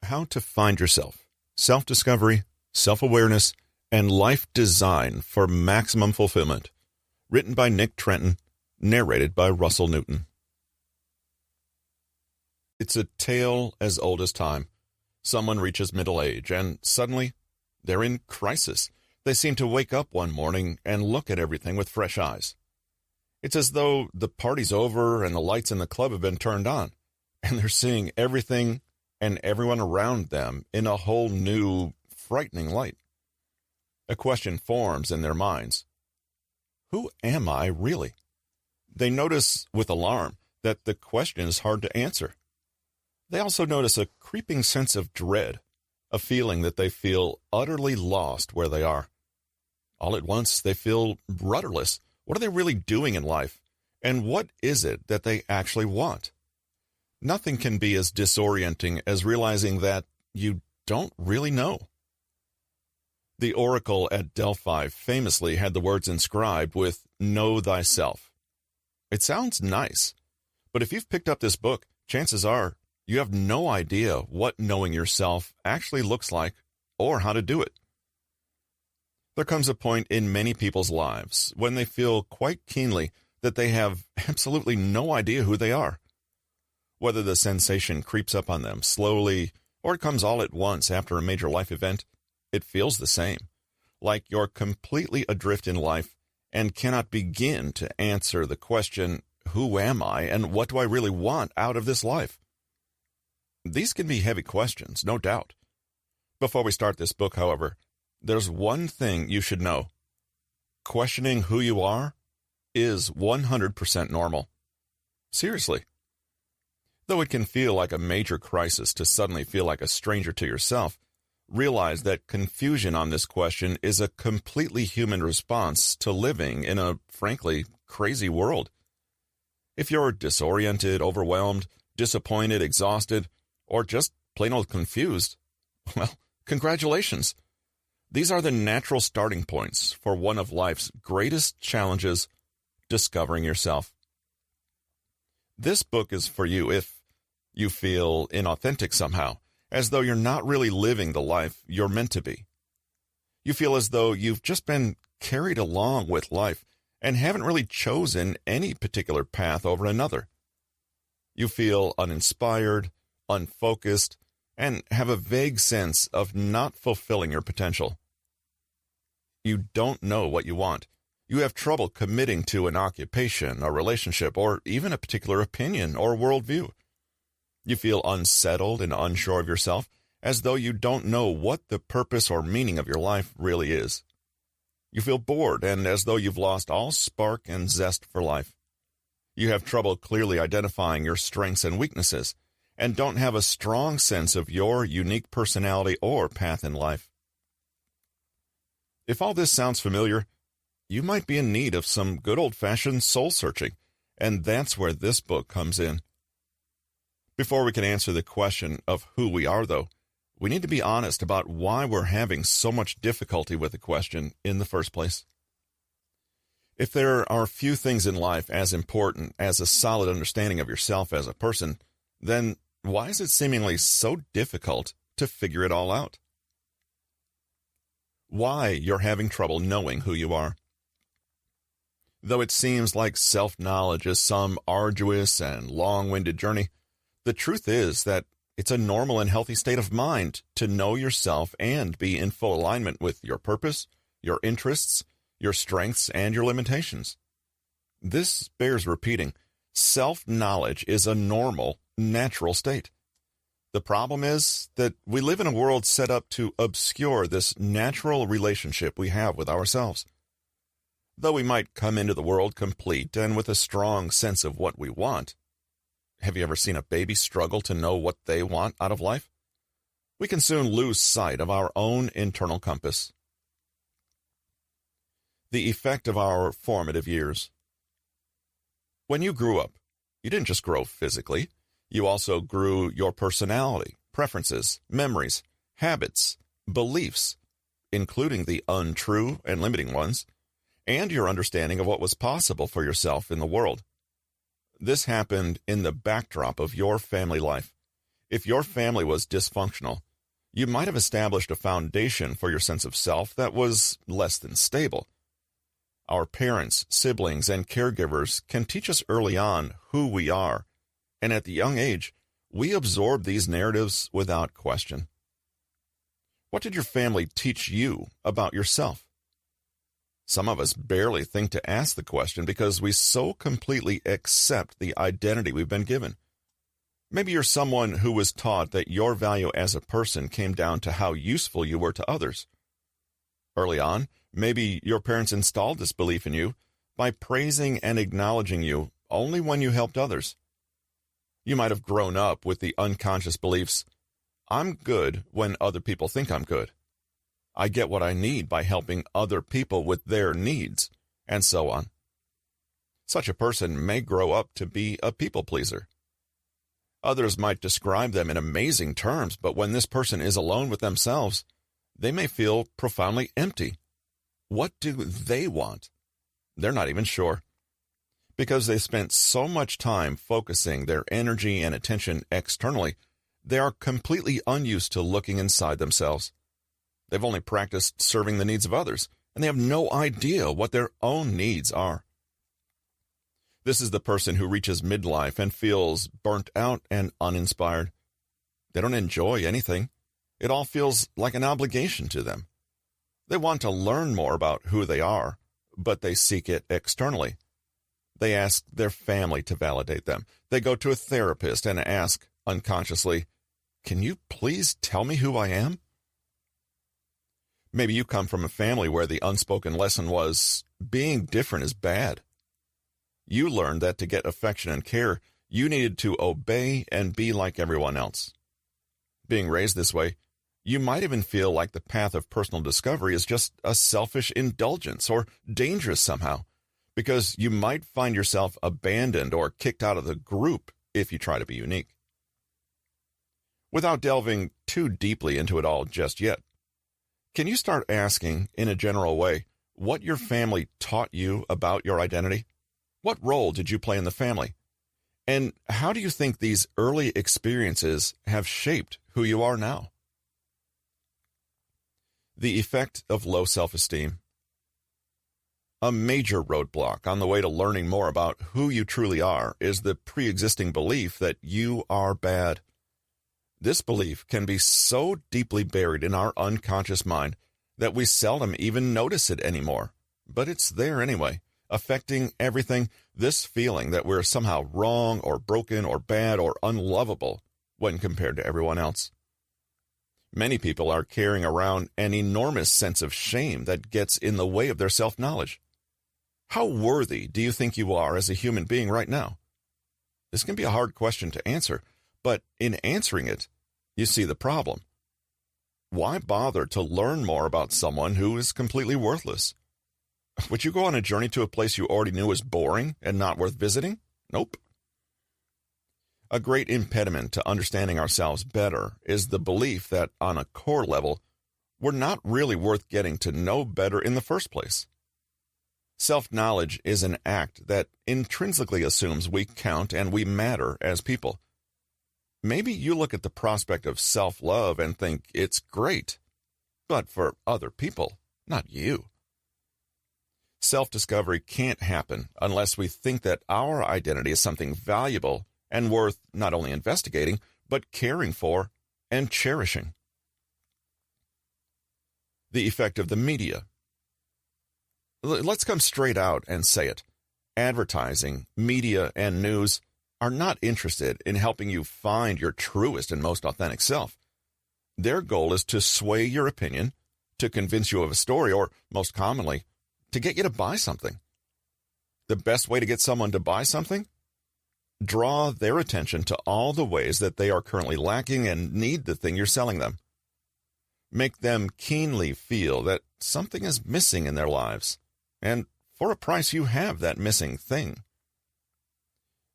How to Find Yourself, Self-Discovery, Self-Awareness, and Life Design for Maximum Fulfillment. Written by Nick Trenton, narrated by Russell Newton. It's a tale as old as time. Someone reaches middle age, and suddenly, they're in crisis. They seem to wake up one morning and look at everything with fresh eyes. It's as though the party's over and the lights in the club have been turned on, and they're seeing everything and everyone around them in a whole new, frightening light. A question forms in their minds. Who am I really? They notice with alarm that the question is hard to answer. They also notice a creeping sense of dread, a feeling that they feel utterly lost where they are. All at once, they feel rudderless. What are they really doing in life? And what is it that they actually want? Nothing can be as disorienting as realizing that you don't really know. The oracle at Delphi famously had the words inscribed with "Know thyself." It sounds nice, but if you've picked up this book, chances are you have no idea what knowing yourself actually looks like or how to do it. There comes a point in many people's lives when they feel quite keenly that they have absolutely no idea who they are. Whether the sensation creeps up on them slowly or it comes all at once after a major life event, it feels the same, like you're completely adrift in life and cannot begin to answer the question, who am I and what do I really want out of this life? These can be heavy questions, no doubt. Before we start this book, however, there's one thing you should know. Questioning who you are is 100% normal. Seriously. Though it can feel like a major crisis to suddenly feel like a stranger to yourself, realize that confusion on this question is a completely human response to living in a, frankly, crazy world. If you're disoriented, overwhelmed, disappointed, exhausted, or just plain old confused, well, congratulations. These are the natural starting points for one of life's greatest challenges, discovering yourself. This book is for you if you feel inauthentic somehow, as though you're not really living the life you're meant to be. You feel as though you've just been carried along with life and haven't really chosen any particular path over another. You feel uninspired, unfocused, and have a vague sense of not fulfilling your potential. You don't know what you want. You have trouble committing to an occupation, a relationship, or even a particular opinion or worldview. You feel unsettled and unsure of yourself, as though you don't know what the purpose or meaning of your life really is. You feel bored and as though you've lost all spark and zest for life. You have trouble clearly identifying your strengths and weaknesses, and don't have a strong sense of your unique personality or path in life. If all this sounds familiar, you might be in need of some good old-fashioned soul-searching, and that's where this book comes in. Before we can answer the question of who we are, though, we need to be honest about why we're having so much difficulty with the question in the first place. If there are few things in life as important as a solid understanding of yourself as a person, then why is it seemingly so difficult to figure it all out? Why you're having trouble knowing who you are. Though it seems like self-knowledge is some arduous and long-winded journey, the truth is that it's a normal and healthy state of mind to know yourself and be in full alignment with your purpose, your interests, your strengths, and your limitations. This bears repeating. Self-knowledge is a normal, natural state. The problem is that we live in a world set up to obscure this natural relationship we have with ourselves. Though we might come into the world complete and with a strong sense of what we want, have you ever seen a baby struggle to know what they want out of life? We can soon lose sight of our own internal compass. The effect of our formative years. When you grew up, you didn't just grow physically. You also grew your personality, preferences, memories, habits, beliefs, including the untrue and limiting ones, and your understanding of what was possible for yourself in the world. This happened in the backdrop of your family life. If your family was dysfunctional, you might have established a foundation for your sense of self that was less than stable. Our parents, siblings, and caregivers can teach us early on who we are, and at the young age, we absorb these narratives without question. What did your family teach you about yourself? Some of us barely think to ask the question because we so completely accept the identity we've been given. Maybe you're someone who was taught that your value as a person came down to how useful you were to others. Early on, maybe your parents installed this belief in you by praising and acknowledging you only when you helped others. You might have grown up with the unconscious beliefs, I'm good when other people think I'm good. I get what I need by helping other people with their needs, and so on. Such a person may grow up to be a people pleaser. Others might describe them in amazing terms, but when this person is alone with themselves, they may feel profoundly empty. What do they want? They're not even sure. Because they spent so much time focusing their energy and attention externally, they are completely unused to looking inside themselves. They've only practiced serving the needs of others, and they have no idea what their own needs are. This is the person who reaches midlife and feels burnt out and uninspired. They don't enjoy anything. It all feels like an obligation to them. They want to learn more about who they are, but they seek it externally. They ask their family to validate them. They go to a therapist and ask, unconsciously, "Can you please tell me who I am?" Maybe you come from a family where the unspoken lesson was, being different is bad. You learned that to get affection and care, you needed to obey and be like everyone else. Being raised this way, you might even feel like the path of personal discovery is just a selfish indulgence or dangerous somehow, because you might find yourself abandoned or kicked out of the group if you try to be unique. Without delving too deeply into it all just yet, can you start asking, in a general way, what your family taught you about your identity? What role did you play in the family? And how do you think these early experiences have shaped who you are now? The effect of low self-esteem. A major roadblock on the way to learning more about who you truly are is the pre-existing belief that you are bad. This belief can be so deeply buried in our unconscious mind that we seldom even notice it anymore. But it's there anyway, affecting everything, this feeling that we're somehow wrong or broken or bad or unlovable when compared to everyone else. Many people are carrying around an enormous sense of shame that gets in the way of their self-knowledge. How worthy do you think you are as a human being right now? This can be a hard question to answer, but in answering it, you see the problem. Why bother to learn more about someone who is completely worthless? Would you go on a journey to a place you already knew was boring and not worth visiting? Nope. A great impediment to understanding ourselves better is the belief that, on a core level, we're not really worth getting to know better in the first place. Self-knowledge is an act that intrinsically assumes we count and we matter as people. Maybe you look at the prospect of self-love and think it's great, but for other people, not you. Self-discovery can't happen unless we think that our identity is something valuable and worth not only investigating, but caring for and cherishing. The effect of the media. Let's come straight out and say it. Advertising, media, and news are not interested in helping you find your truest and most authentic self. Their goal is to sway your opinion, to convince you of a story, or, most commonly, to get you to buy something. The best way to get someone to buy something? Draw their attention to all the ways that they are currently lacking and need the thing you're selling them. Make them keenly feel that something is missing in their lives, and for a price you have that missing thing.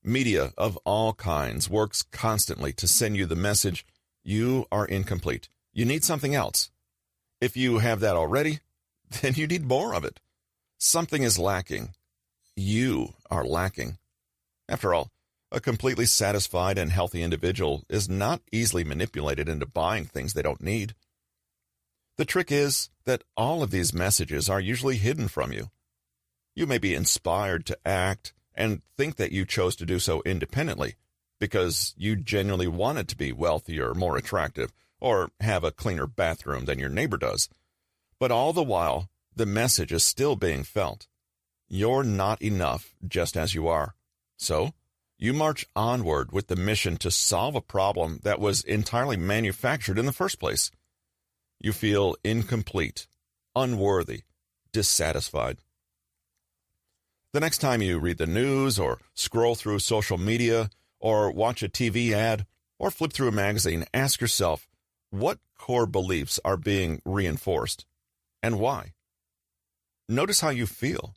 Media of all kinds works constantly to send you the message, you are incomplete. You need something else. If you have that already, then you need more of it. Something is lacking. You are lacking. After all, A completely satisfied and healthy individual is not easily manipulated into buying things they don't need. The trick is that all of these messages are usually hidden from you. You may be inspired to act and think that you chose to do so independently because you genuinely wanted to be wealthier, more attractive, or have a cleaner bathroom than your neighbor does. But all the while, the message is still being felt. You're not enough just as you are. So, you march onward with the mission to solve a problem that was entirely manufactured in the first place. You feel incomplete, unworthy, dissatisfied. The next time you read the news or scroll through social media or watch a TV ad or flip through a magazine, ask yourself, what core beliefs are being reinforced and why? Notice how you feel.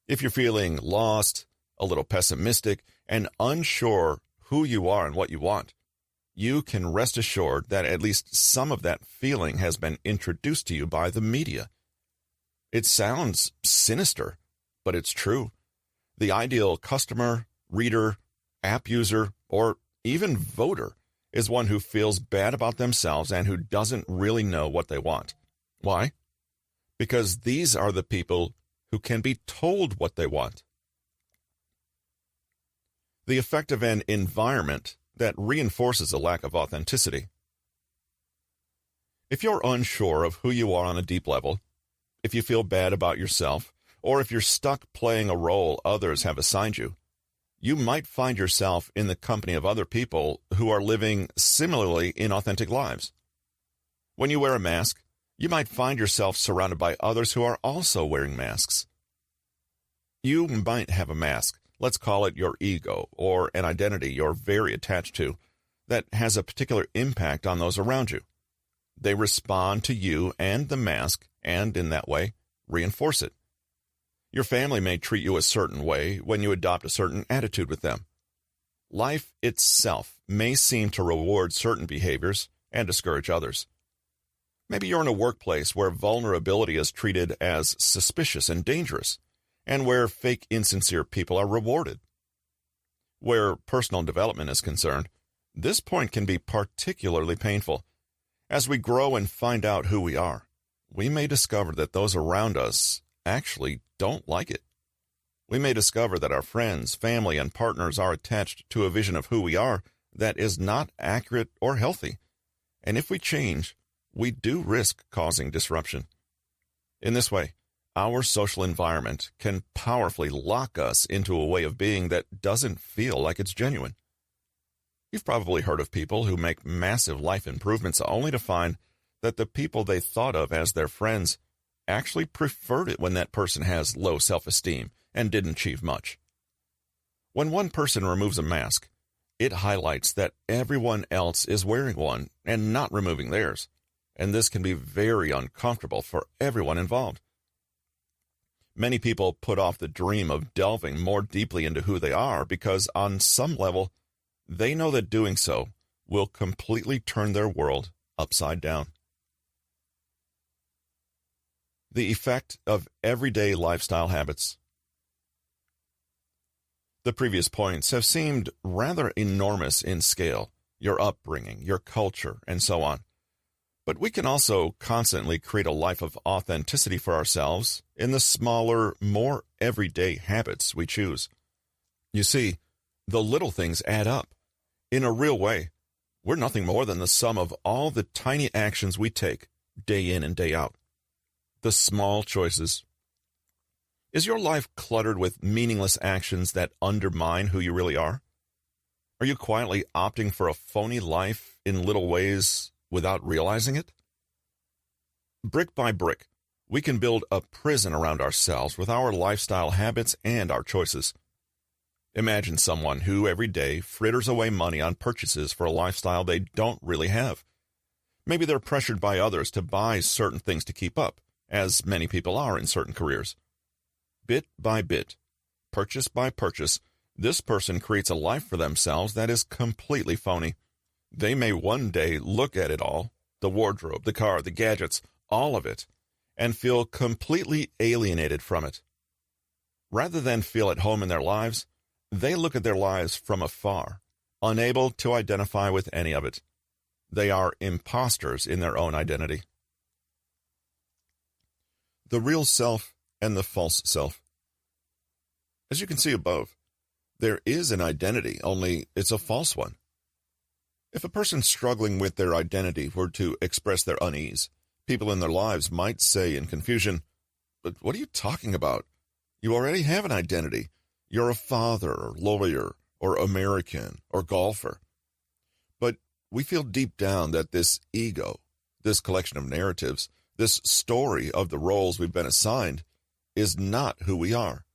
If you're feeling lost, a little pessimistic, and unsure who you are and what you want, you can rest assured that at least some of that feeling has been introduced to you by the media. It sounds sinister, but it's true. The ideal customer, reader, app user, or even voter is one who feels bad about themselves and who doesn't really know what they want. Why? Because these are the people who can be told what they want. The effect of an environment that reinforces a lack of authenticity. If you're unsure of who you are on a deep level, if you feel bad about yourself, or if you're stuck playing a role others have assigned you, you might find yourself in the company of other people who are living similarly inauthentic lives. When you wear a mask, you might find yourself surrounded by others who are also wearing masks. You might have a mask, let's call it your ego, or an identity you're very attached to, that has a particular impact on those around you. They respond to you and the mask, and in that way, reinforce it. Your family may treat you a certain way when you adopt a certain attitude with them. Life itself may seem to reward certain behaviors and discourage others. Maybe you're in a workplace where vulnerability is treated as suspicious and dangerous, and where fake, insincere people are rewarded. Where personal development is concerned, this point can be particularly painful. As we grow and find out who we are, we may discover that those around us actually don't like it. We may discover that our friends, family, and partners are attached to a vision of who we are that is not accurate or healthy. And if we change, we do risk causing disruption. In this way, our social environment can powerfully lock us into a way of being that doesn't feel like it's genuine. You've probably heard of people who make massive life improvements only to find that the people they thought of as their friends actually preferred it when that person has low self-esteem and didn't achieve much. When one person removes a mask, it highlights that everyone else is wearing one and not removing theirs, and this can be very uncomfortable for everyone involved. Many people put off the dream of delving more deeply into who they are because, on some level, they know that doing so will completely turn their world upside down. The effect of everyday lifestyle habits. The previous points have seemed rather enormous in scale, your upbringing, your culture, and so on. But we can also constantly create a life of authenticity for ourselves in the smaller, more everyday habits we choose. You see, the little things add up. In a real way, we're nothing more than the sum of all the tiny actions we take, day in and day out. The small choices. Is your life cluttered with meaningless actions that undermine who you really are? Are you quietly opting for a phony life in little ways without realizing it? Brick by brick, we can build a prison around ourselves with our lifestyle habits and our choices. Imagine someone who every day fritters away money on purchases for a lifestyle they don't really have. Maybe they're pressured by others to buy certain things to keep up, as many people are in certain careers. Bit by bit, purchase by purchase, this person creates a life for themselves that is completely phony. They may one day look at it all, the wardrobe, the car, the gadgets, all of it, and feel completely alienated from it. Rather than feel at home in their lives, They look at their lives from afar, unable to identify with any of it. They are imposters in their own identity. The real self and the false self. As you can see above, there is an identity, only it's a false one. If a person struggling with their identity were to express their unease, people in their lives might say in confusion, "But what are you talking about? You already have an identity. You're a father, or lawyer, or American, or golfer." But we feel deep down that this ego, this collection of narratives, this story of the roles we've been assigned, is not who we are.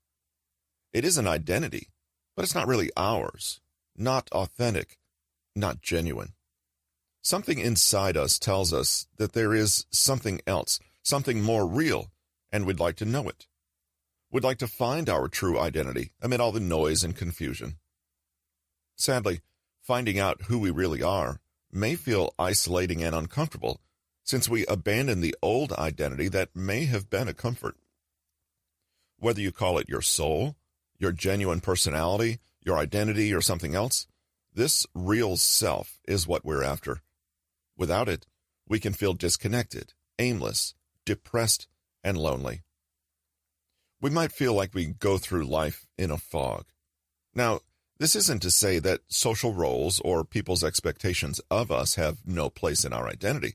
It is an identity, but it's not really ours, not authentic, not genuine. Something inside us tells us that there is something else, something more real, and we'd like to know it. We'd like to find our true identity amid all the noise and confusion. Sadly, finding out who we really are may feel isolating and uncomfortable, since we abandon the old identity that may have been a comfort. Whether you call it your soul, your genuine personality, your identity, or something else, this real self is what we're after. Without it, we can feel disconnected, aimless, depressed, and lonely. We might feel like we go through life in a fog. Now, this isn't to say that social roles or people's expectations of us have no place in our identity.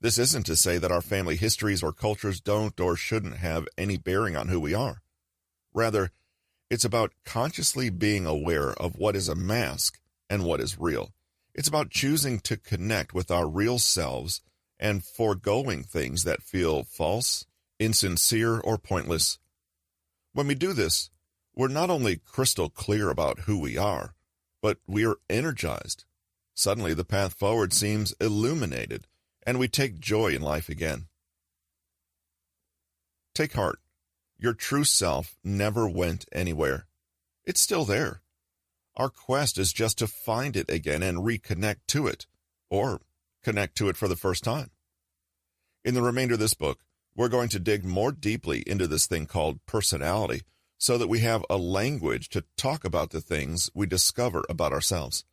This isn't to say that our family histories or cultures don't or shouldn't have any bearing on who we are. Rather, it's about consciously being aware of what is a mask and what is real. It's about choosing to connect with our real selves and foregoing things that feel false, insincere, or pointless. When we do this, we're not only crystal clear about who we are, but we are energized. Suddenly, the path forward seems illuminated, and we take joy in life again. Take heart. Your true self never went anywhere. It's still there. Our quest is just to find it again and reconnect to it, or connect to it for the first time. In the remainder of this book, we're going to dig more deeply into this thing called personality so that we have a language to talk about the things we discover about ourselves.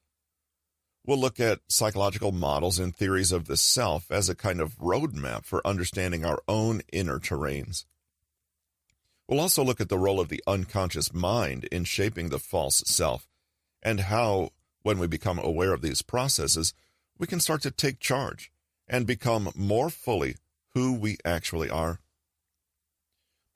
We'll look at psychological models and theories of the self as a kind of roadmap for understanding our own inner terrains. We'll also look at the role of the unconscious mind in shaping the false self, and how, when we become aware of these processes, we can start to take charge and become more fully who we actually are.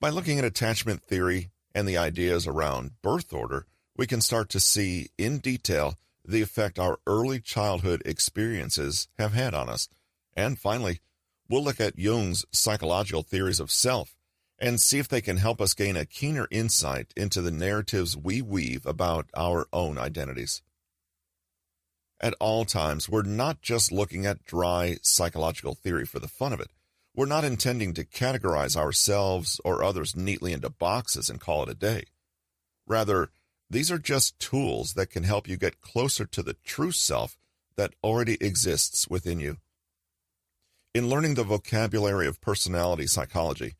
By looking at attachment theory and the ideas around birth order, we can start to see in detail the effect our early childhood experiences have had on us. And finally, we'll look at Jung's psychological theories of self and see if they can help us gain a keener insight into the narratives we weave about our own identities. At all times, we're not just looking at dry psychological theory for the fun of it. We're not intending to categorize ourselves or others neatly into boxes and call it a day. Rather, these are just tools that can help you get closer to the true self that already exists within you. In learning the vocabulary of personality psychology,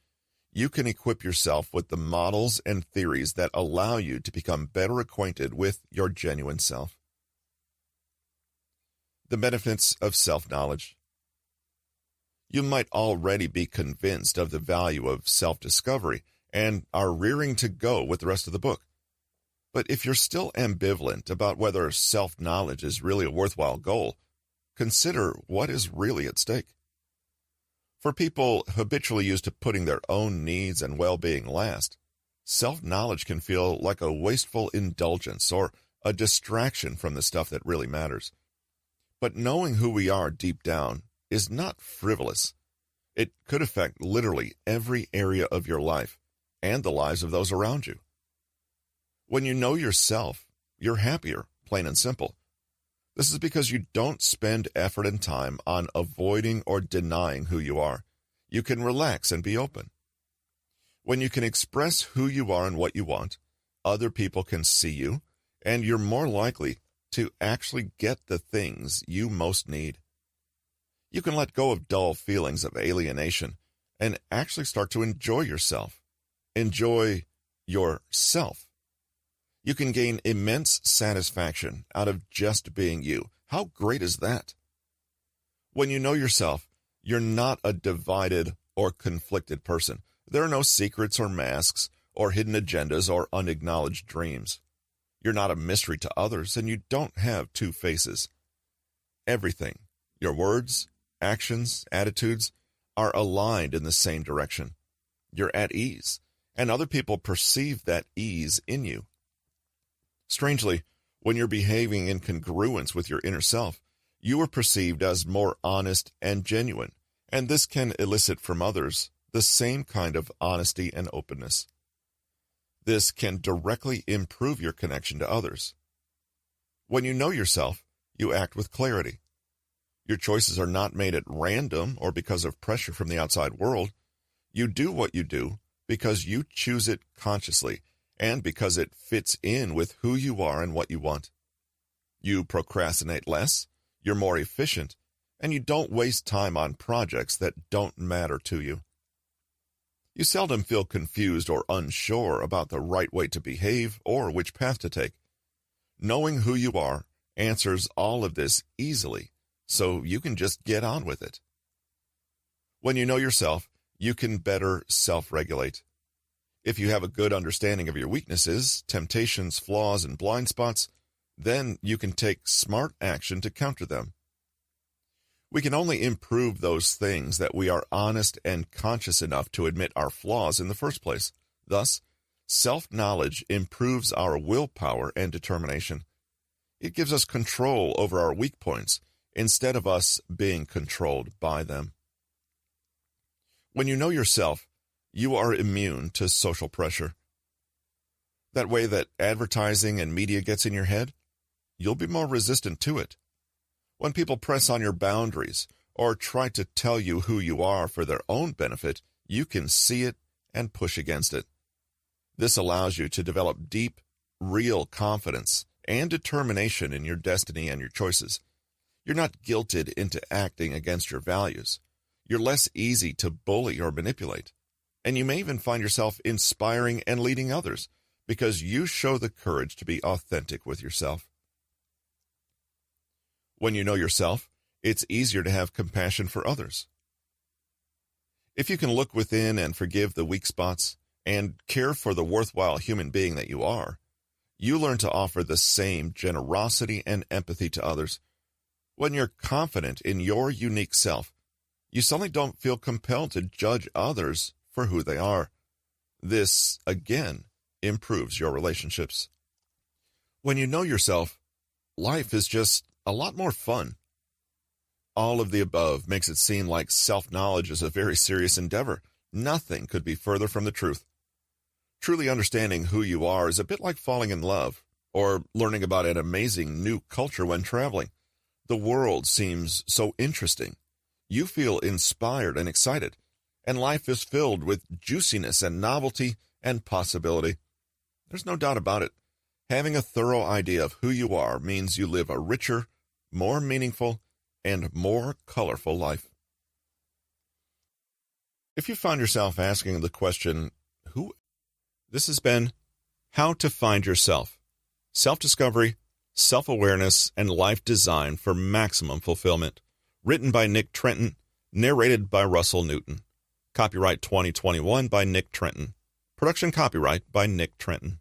you can equip yourself with the models and theories that allow you to become better acquainted with your genuine self. The benefits of self-knowledge. You might already be convinced of the value of self-discovery and are rearing to go with the rest of the book. But if you're still ambivalent about whether self-knowledge is really a worthwhile goal, consider what is really at stake. For people habitually used to putting their own needs and well-being last, self-knowledge can feel like a wasteful indulgence or a distraction from the stuff that really matters. But knowing who we are deep down is not frivolous. It could affect literally every area of your life and the lives of those around you. When you know yourself, you're happier, plain and simple. This is because you don't spend effort and time on avoiding or denying who you are. You can relax and be open. When you can express who you are and what you want, other people can see you, and you're more likely to actually get the things you most need. You can let go of dull feelings of alienation and actually start to enjoy yourself. Enjoy yourself. You can gain immense satisfaction out of just being you. How great is that? When you know yourself, you're not a divided or conflicted person. There are no secrets or masks or hidden agendas or unacknowledged dreams. You're not a mystery to others, and you don't have two faces. Everything, your words, actions, attitudes, are aligned in the same direction. You're at ease, and other people perceive that ease in you. Strangely, when you're behaving in congruence with your inner self, you are perceived as more honest and genuine, and this can elicit from others the same kind of honesty and openness. This can directly improve your connection to others. When you know yourself, you act with clarity. Your choices are not made at random or because of pressure from the outside world. You do what you do because you choose it consciously and because it fits in with who you are and what you want. You procrastinate less, you're more efficient, and you don't waste time on projects that don't matter to you. You seldom feel confused or unsure about the right way to behave or which path to take. Knowing who you are answers all of this easily, so you can just get on with it. When you know yourself, you can better self-regulate. If you have a good understanding of your weaknesses, temptations, flaws, and blind spots, then you can take smart action to counter them. We can only improve those things that we are honest and conscious enough to admit our flaws in the first place. Thus, self-knowledge improves our willpower and determination. It gives us control over our weak points instead of us being controlled by them. When you know yourself, you are immune to social pressure. That way that advertising and media gets in your head, you'll be more resistant to it. When people press on your boundaries or try to tell you who you are for their own benefit, you can see it and push against it. This allows you to develop deep, real confidence and determination in your destiny and your choices. You're not guilted into acting against your values. You're less easy to bully or manipulate. And you may even find yourself inspiring and leading others because you show the courage to be authentic with yourself. When you know yourself, it's easier to have compassion for others. If you can look within and forgive the weak spots and care for the worthwhile human being that you are, you learn to offer the same generosity and empathy to others. When you're confident in your unique self, you suddenly don't feel compelled to judge others for who they are. This, again, improves your relationships. When you know yourself, life is just a lot more fun. All of the above makes it seem like self-knowledge is a very serious endeavor. Nothing could be further from the truth. Truly understanding who you are is a bit like falling in love or learning about an amazing new culture when traveling. The world seems so interesting. You feel inspired and excited, and life is filled with juiciness and novelty and possibility. There's no doubt about it. Having a thorough idea of who you are means you live a richer, more meaningful, and more colorful life. If you find yourself asking the question, who? This has been How to Find Yourself, Self-Discovery, Self-Awareness, and Life Design for Maximum Fulfillment. Written by Nick Trenton, narrated by Russell Newton. Copyright 2021 by Nick Trenton. Production copyright by Nick Trenton.